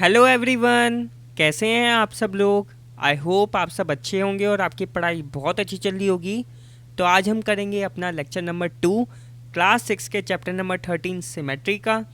Hello everyone, कैसे हैं आप सब लोग। आई होप आप सब अच्छे होंगे और आपकी पढ़ाई बहुत अच्छी चल रही होगी। तो आज हम करेंगे अपना लेक्चर नंबर 2 क्लास 6 के चैप्टर नंबर 13 सिमेट्री का।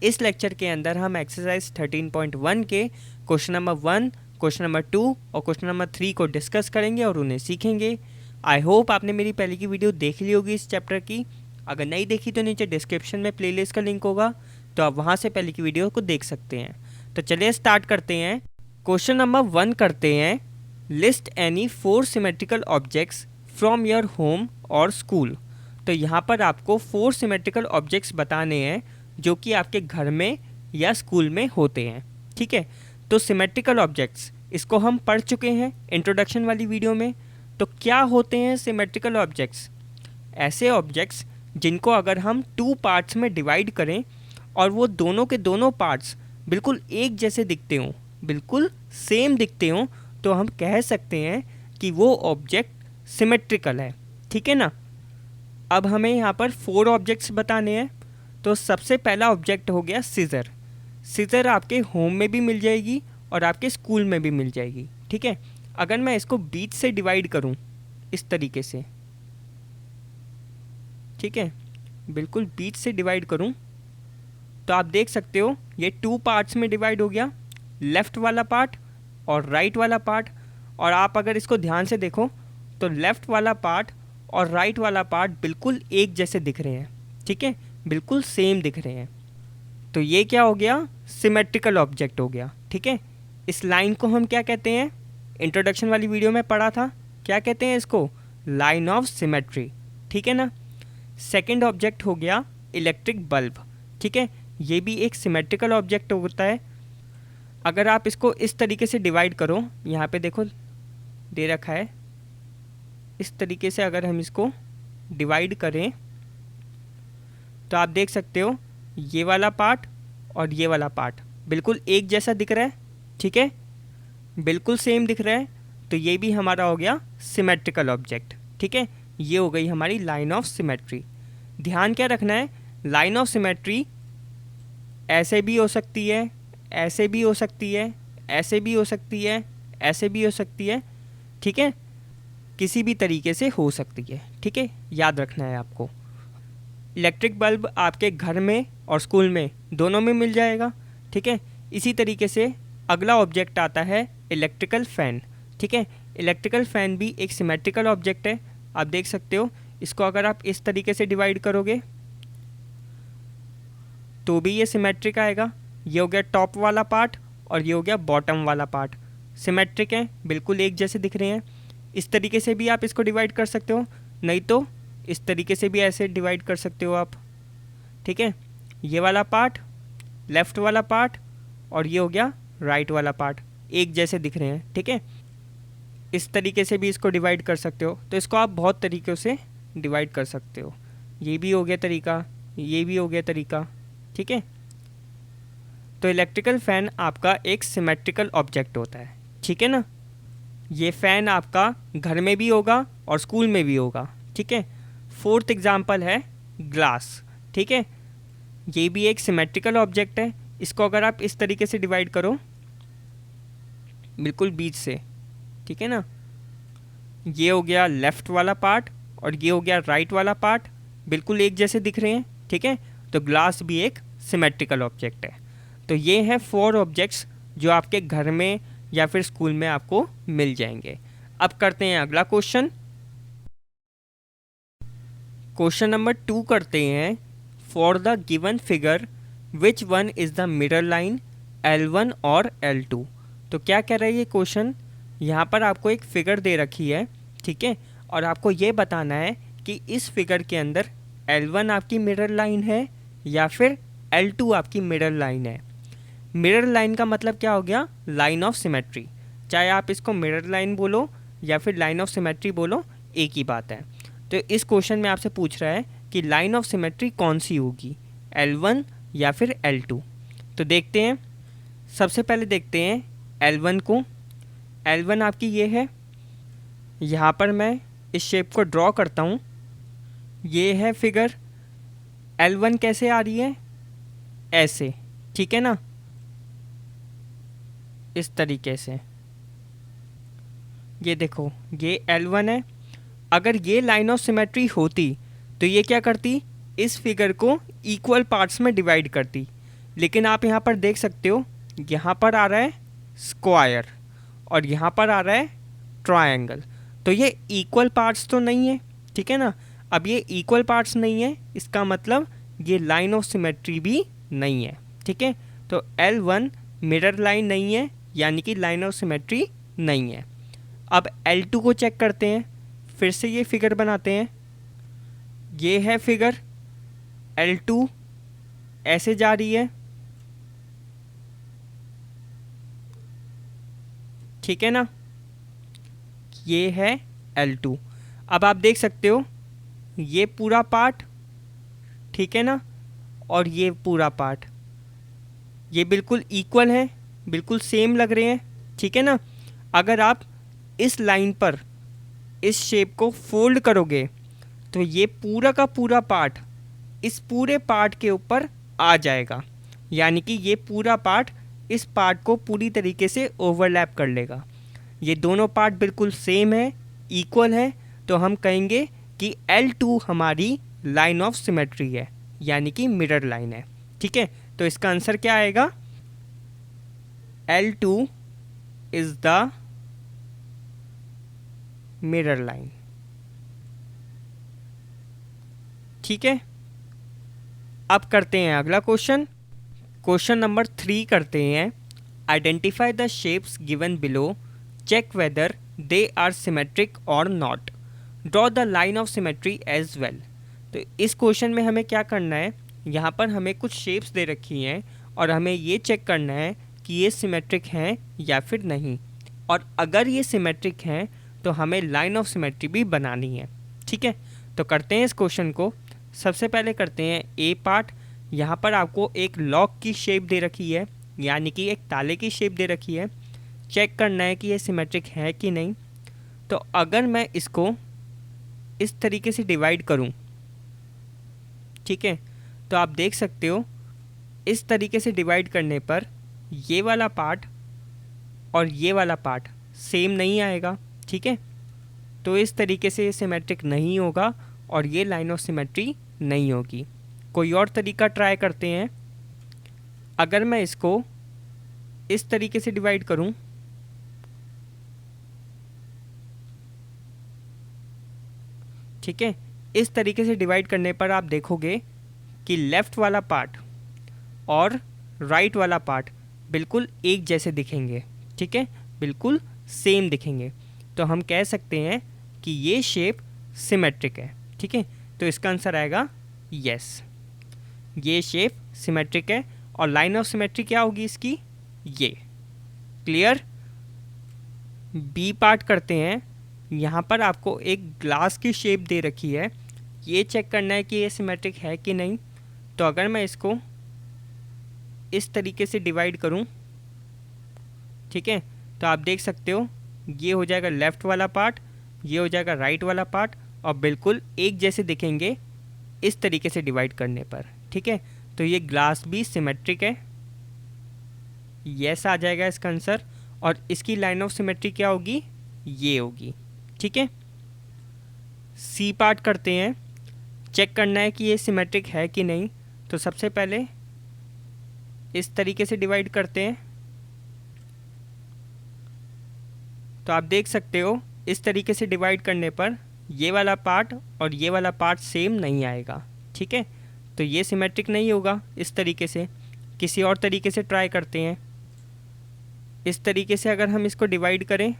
इस लेक्चर के अंदर हम एक्सरसाइज 13.1 के क्वेश्चन नंबर 1, क्वेश्चन नंबर 2 और क्वेश्चन नंबर 3 को डिस्कस करेंगे और उन्हें सीखेंगे। आई होप आपने मेरी पहले की वीडियो देख ली होगी इस चैप्टर की। अगर नहीं देखी तो नीचे डिस्क्रिप्शन में प्लेलिस्ट का लिंक होगा, तो आप वहाँ से पहले की वीडियो को देख सकते हैं। तो चलिए स्टार्ट करते हैं। क्वेश्चन नंबर 1 करते हैं। List any 4 symmetrical objects from your home और स्कूल। तो यहाँ पर आपको 4 सिमेट्रिकल ऑब्जेक्ट्स बताने हैं जो कि आपके घर में या स्कूल में होते हैं। ठीक है, तो सिमेट्रिकल ऑब्जेक्ट्स इसको हम पढ़ चुके हैं इंट्रोडक्शन वाली वीडियो में। तो क्या होते हैं सिमेट्रिकल ऑब्जेक्ट्स? ऐसे ऑब्जेक्ट्स जिनको अगर हम 2 पार्ट्स में डिवाइड करें और वो दोनों के दोनों पार्ट्स बिल्कुल एक जैसे दिखते हों, बिल्कुल सेम दिखते हों, तो हम कह सकते हैं कि वो ऑब्जेक्ट सिमेट्रिकल है। ठीक है ना। अब हमें यहाँ पर 4 ऑब्जेक्ट्स बताने हैं। तो सबसे पहला ऑब्जेक्ट हो गया सीज़र। सीज़र आपके होम में भी मिल जाएगी और आपके स्कूल में भी मिल जाएगी। ठीक है, अगर मैं इसको बीच से डिवाइड करूँ इस तरीके से, ठीक है, बिल्कुल बीच से डिवाइड करूँ, तो आप देख सकते हो ये 2 पार्ट्स में डिवाइड हो गया, लेफ़्ट वाला पार्ट और राइट वाला पार्ट। और आप अगर इसको ध्यान से देखो तो लेफ़्ट वाला पार्ट और राइट वाला पार्ट बिल्कुल एक जैसे दिख रहे हैं। ठीक है, बिल्कुल सेम दिख रहे हैं। तो ये क्या हो गया? सिमेट्रिकल ऑब्जेक्ट हो गया। ठीक है, इस लाइन को हम क्या कहते हैं? इंट्रोडक्शन वाली वीडियो में पढ़ा था, क्या कहते हैं इसको? Line of symmetry. ठीक है ना। सेकेंड ऑब्जेक्ट हो गया इलेक्ट्रिक बल्ब। ठीक है, ये भी एक सिमेट्रिकल ऑब्जेक्ट होता है। अगर आप इसको इस तरीके से डिवाइड करो, यहाँ पे देखो दे रखा है, इस तरीके से अगर हम इसको डिवाइड करें तो आप देख सकते हो ये वाला पार्ट और ये वाला पार्ट बिल्कुल एक जैसा दिख रहा है। ठीक है, बिल्कुल सेम दिख रहा है। तो ये भी हमारा हो गया सिमेट्रिकल ऑब्जेक्ट। ठीक है, ये हो गई हमारी लाइन ऑफ सिमेट्री। ध्यान क्या रखना है, लाइन ऑफ सिमेट्री ऐसे भी हो सकती है, ऐसे भी हो सकती है, ऐसे भी हो सकती है, ऐसे भी हो सकती है। ठीक है, किसी भी तरीके से हो सकती है। ठीक है, याद रखना है आपको। इलेक्ट्रिक बल्ब आपके घर में और स्कूल में दोनों में मिल जाएगा। ठीक है, इसी तरीके से अगला ऑब्जेक्ट आता है इलेक्ट्रिकल फ़ैन। ठीक है, इलेक्ट्रिकल फ़ैन भी एक सिमेट्रिकल ऑब्जेक्ट है। आप देख सकते हो इसको अगर आप इस तरीके से डिवाइड करोगे तो भी ये सिमेट्रिक आएगा। ये हो गया टॉप वाला पार्ट और ये हो गया बॉटम वाला पार्ट, सिमेट्रिक है, बिल्कुल एक जैसे दिख रहे हैं। इस तरीके से भी आप इसको डिवाइड कर सकते हो, नहीं तो इस तरीके से भी ऐसे डिवाइड कर सकते हो आप। ठीक है, ये वाला पार्ट, लेफ़्ट वाला पार्ट और ये हो गया राइट वाला पार्ट, एक जैसे दिख रहे हैं। ठीक है, इस तरीके से भी इसको डिवाइड कर सकते हो। तो इसको आप बहुत तरीक़ों से डिवाइड कर सकते हो। ये भी हो गया तरीका, ये भी हो गया तरीका। ठीक है, तो इलेक्ट्रिकल फ़ैन आपका एक सिमेट्रिकल ऑब्जेक्ट होता है। ठीक है ना। ये फ़ैन आपका घर में भी होगा और स्कूल में भी होगा। ठीक है, फोर्थ एग्जांपल है ग्लास। ठीक है, ये भी एक सिमेट्रिकल ऑब्जेक्ट है। इसको अगर आप इस तरीके से डिवाइड करो बिल्कुल बीच से, ठीक है ना, ये हो गया लेफ़्ट वाला पार्ट और ये हो गया राइट वाला पार्ट, बिल्कुल एक जैसे दिख रहे हैं। ठीक है, तो ग्लास भी एक सिमेट्रिकल ऑब्जेक्ट है। तो ये हैं 4 ऑब्जेक्ट्स जो आपके घर में या फिर स्कूल में आपको मिल जाएंगे। अब करते हैं अगला क्वेश्चन। क्वेश्चन नंबर 2 करते हैं। For the given figure which one is the mirror line L1 और L2। तो क्या कह रहा है ये क्वेश्चन? यहाँ पर आपको एक फ़िगर दे रखी है। ठीक है, और आपको ये बताना है कि इस फिगर के अंदर L1 आपकी मिरर लाइन है या फिर L2 आपकी मिरर लाइन है। मिरर लाइन का मतलब क्या हो गया? Line of symmetry. चाहे आप इसको मिरर लाइन बोलो या फिर लाइन ऑफ सिमेट्री बोलो, एक ही बात है। तो इस क्वेश्चन में आपसे पूछ रहा है कि लाइन ऑफ सिमेट्री कौन सी होगी, L1 या फिर L2। तो देखते हैं, सबसे पहले देखते हैं L1 को। L1 आपकी ये है, यहाँ पर मैं इस शेप को ड्रॉ करता हूँ, ये है फिगर। L1 कैसे आ रही है? ऐसे, ठीक है ना। इस तरीके से। ये देखो ये L1 है। अगर ये लाइन ऑफ सिमेट्री होती तो ये क्या करती, इस फिगर को इक्वल पार्ट्स में डिवाइड करती। लेकिन आप यहाँ पर देख सकते हो, यहाँ पर आ रहा है स्क्वायर और यहाँ पर आ रहा है ट्रायंगल। तो ये इक्वल पार्ट्स तो नहीं है, ठीक है ना। अब ये इक्वल पार्ट्स नहीं है, इसका मतलब ये लाइन ऑफ सिमेट्री भी नहीं है, ठीक है। तो L1 मिरर लाइन नहीं है, यानी कि लाइन ऑफ सिमेट्री नहीं है। अब L2 को चेक करते हैं, फिर से ये फिगर बनाते हैं। ये है फिगर, L2 ऐसे जा रही है, ठीक है ना। ये है L2। अब आप देख सकते हो ये पूरा पार्ट, ठीक है ना, और ये पूरा पार्ट, ये बिल्कुल इक्वल है, बिल्कुल सेम लग रहे हैं, ठीक है ना। अगर आप इस लाइन पर इस शेप को फोल्ड करोगे तो ये पूरा का पूरा पार्ट इस पूरे पार्ट के ऊपर आ जाएगा, यानी कि ये पूरा पार्ट इस पार्ट को पूरी तरीके से ओवरलैप कर लेगा। ये दोनों पार्ट बिल्कुल सेम है, इक्वल है, तो हम कहेंगे कि L2 हमारी लाइन ऑफ सिमेट्री है, यानी कि मिरर लाइन है, ठीक है। तो इसका आंसर क्या आएगा, L2 is the mirror line, ठीक है। अब करते हैं अगला क्वेश्चन। क्वेश्चन नंबर 3 करते हैं। Identify the shapes given below, check whether they are symmetric और not, draw the line of symmetry as well. तो इस क्वेश्चन में हमें क्या करना है, यहाँ पर हमें कुछ शेप्स दे रखी हैं और हमें ये चेक करना है कि ये सिमेट्रिक हैं या फिर नहीं, और अगर ये सिमेट्रिक हैं तो हमें लाइन ऑफ सिमेट्री भी बनानी है, ठीक है। तो करते हैं इस क्वेश्चन को। सबसे पहले करते हैं ए पार्ट। यहाँ पर आपको एक लॉक की शेप दे रखी है, यानी कि एक ताले की शेप दे रखी है। चेक करना है कि ये सिमेट्रिक है कि नहीं। तो अगर मैं इसको इस तरीके से डिवाइड करूं, ठीक है, तो आप देख सकते हो इस तरीके से डिवाइड करने पर ये वाला पार्ट और ये वाला पार्ट सेम नहीं आएगा, ठीक है। तो इस तरीके से ये सिमेट्रिक नहीं होगा और ये लाइन ऑफ सिमेट्री नहीं होगी। कोई और तरीका ट्राई करते हैं। अगर मैं इसको इस तरीके से डिवाइड करूं, ठीक है, इस तरीके से डिवाइड करने पर आप देखोगे कि लेफ़्ट वाला पार्ट और राइट वाला पार्ट बिल्कुल एक जैसे दिखेंगे, ठीक है, बिल्कुल सेम दिखेंगे। तो हम कह सकते हैं कि ये शेप सिमेट्रिक है, ठीक है। तो इसका आंसर आएगा यस, ये शेप सिमेट्रिक है। और लाइन ऑफ सिमेट्री क्या होगी इसकी, ये। क्लियर। बी पार्ट करते हैं। यहाँ पर आपको एक ग्लास की शेप दे रखी है, ये चेक करना है कि ये सिमेट्रिक है कि नहीं। तो अगर मैं इसको इस तरीके से डिवाइड करूं, ठीक है, तो आप देख सकते हो ये हो जाएगा लेफ़्ट वाला पार्ट, ये हो जाएगा राइट वाला पार्ट, और बिल्कुल एक जैसे दिखेंगे इस तरीके से डिवाइड करने पर, ठीक है। तो ये ग्लास भी सिमेट्रिक है, यस आ जाएगा इसका आंसर। और इसकी लाइन ऑफ सिमेट्री क्या होगी, ये होगी, ठीक है। सी पार्ट करते हैं। चेक करना है कि ये सिमेट्रिक है कि नहीं। तो सबसे पहले इस तरीके से डिवाइड करते हैं। तो आप देख सकते हो इस तरीके से डिवाइड करने पर ये वाला पार्ट और ये वाला पार्ट सेम नहीं आएगा, ठीक है। तो ये सिमेट्रिक नहीं होगा इस तरीके से। किसी और तरीके से ट्राई करते हैं। इस तरीके से अगर हम इसको डिवाइड करें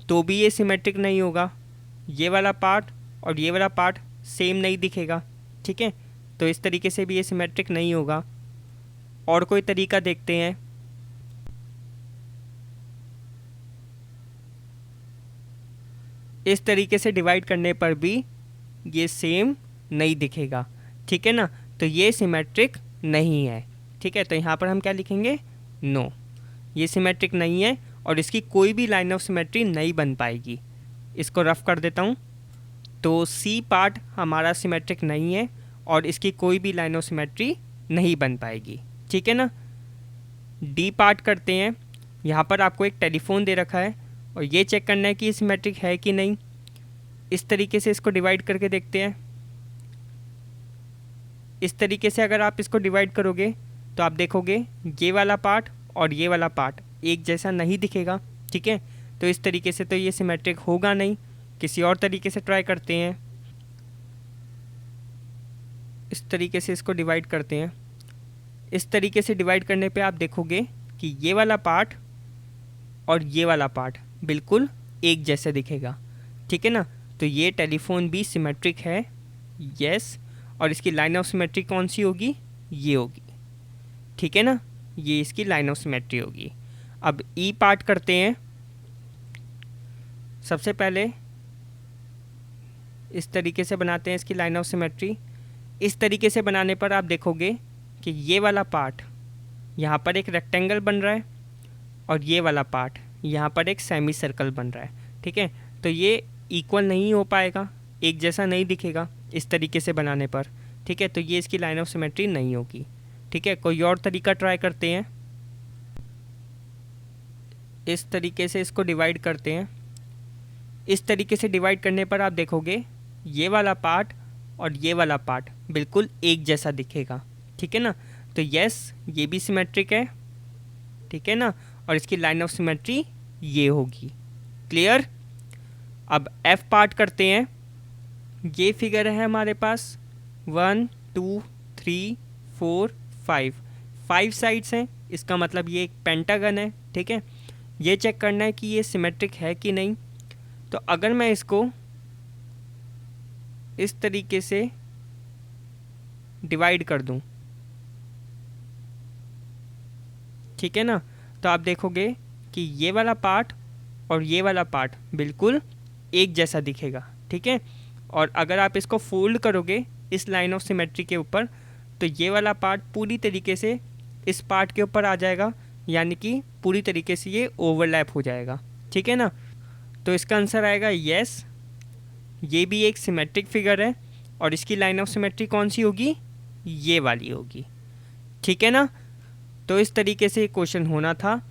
तो भी ये सिमेट्रिक नहीं होगा, ये वाला पार्ट और ये वाला पार्ट सेम नहीं दिखेगा, ठीक है। तो इस तरीके से भी ये सिमेट्रिक नहीं होगा। और कोई तरीका देखते हैं। इस तरीके से डिवाइड करने पर भी ये सेम नहीं दिखेगा, ठीक है ना। तो ये सिमेट्रिक नहीं है, ठीक है। तो यहाँ पर हम क्या लिखेंगे, नो, ये सिमेट्रिक नहीं है और इसकी कोई भी लाइन ऑफ सिमेट्री नहीं बन पाएगी। इसको रफ कर देता हूँ। तो सी पार्ट हमारा सिमेट्रिक नहीं है और इसकी कोई भी लाइन ऑफ सिमेट्री नहीं बन पाएगी, ठीक है ना। डी पार्ट करते हैं। यहाँ पर आपको एक टेलीफोन दे रखा है और ये चेक करना है कि ये सिमेट्रिक है कि नहीं। इस तरीके से इसको डिवाइड करके देखते हैं। इस तरीके से अगर आप इसको डिवाइड करोगे तो आप देखोगे ये वाला पार्ट और ये वाला पार्ट एक जैसा नहीं दिखेगा, ठीक है। तो इस तरीके से तो ये सिमेट्रिक होगा नहीं। किसी और तरीके से ट्राई करते हैं। इस तरीके से इसको डिवाइड करते हैं। इस तरीके से डिवाइड करने पे आप देखोगे कि ये वाला पार्ट और ये वाला पार्ट बिल्कुल एक जैसे दिखेगा, ठीक है ना। तो ये टेलीफोन भी सिमेट्रिक है, यस। और इसकी लाइन ऑफ सिमेट्री कौन सी होगी? ये होगी, ठीक है ना। ये इसकी लाइन ऑफ सिमेट्री होगी। अब ई पार्ट करते हैं। सबसे पहले इस तरीके से बनाते हैं इसकी लाइन ऑफ सिमेट्री। इस तरीके से बनाने पर आप देखोगे कि ये वाला पार्ट यहाँ पर एक रेक्टेंगल बन रहा है और ये वाला पार्ट यहाँ पर एक सेमी सर्कल बन रहा है, ठीक है। तो ये इक्वल नहीं हो पाएगा, एक जैसा नहीं दिखेगा इस तरीके से बनाने पर, ठीक है। तो ये इसकी लाइन ऑफ सिमेट्री नहीं होगी, ठीक है। कोई और तरीका ट्राई करते हैं। इस तरीके से इसको डिवाइड करते हैं। इस तरीके से डिवाइड करने पर आप देखोगे ये वाला पार्ट और ये वाला पार्ट बिल्कुल एक जैसा दिखेगा, ठीक है ना। तो यस, ये भी सिमेट्रिक है, ठीक है ना। और इसकी लाइन ऑफ सिमेट्री ये होगी। क्लियर। अब एफ पार्ट करते हैं। ये फिगर है हमारे पास 1 2 3 4 5 साइड्स हैं। इसका मतलब ये एक पेंटागन है, ठीक है। ये चेक करना है कि ये सिमेट्रिक है कि नहीं। तो अगर मैं इसको इस तरीके से डिवाइड कर दूं, ठीक है ना, तो आप देखोगे कि ये वाला पार्ट और ये वाला पार्ट बिल्कुल एक जैसा दिखेगा, ठीक है। और अगर आप इसको फोल्ड करोगे इस लाइन ऑफ सिमेट्री के ऊपर तो ये वाला पार्ट पूरी तरीके से इस पार्ट के ऊपर आ जाएगा, यानी कि पूरी तरीके से ये ओवरलैप हो जाएगा, ठीक है ना। तो इसका आंसर आएगा यस, ये भी एक सिमेट्रिक फिगर है और इसकी लाइन ऑफ सिमेट्री कौन सी होगी? ये वाली होगी, ठीक है ना। तो इस तरीके से क्वेश्चन होना था।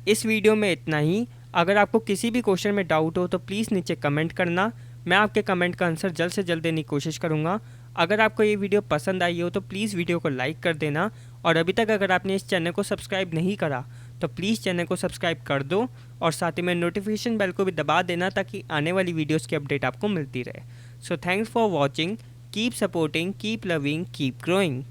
इस वीडियो में इतना ही। अगर आपको किसी भी क्वेश्चन में डाउट हो तो प्लीज़ नीचे कमेंट करना, मैं आपके कमेंट का आंसर जल्द से जल्द देने की कोशिश करूँगा। अगर आपको ये वीडियो पसंद आई हो तो प्लीज़ वीडियो को लाइक कर देना, और अभी तक अगर आपने इस चैनल को सब्सक्राइब नहीं करा तो प्लीज़ चैनल को सब्सक्राइब कर दो और साथ ही में नोटिफिकेशन बेल को भी दबा देना ताकि आने वाली वीडियोज़ की अपडेट आपको मिलती रहे। So thanks for watching, keep supporting, keep loving, keep growing.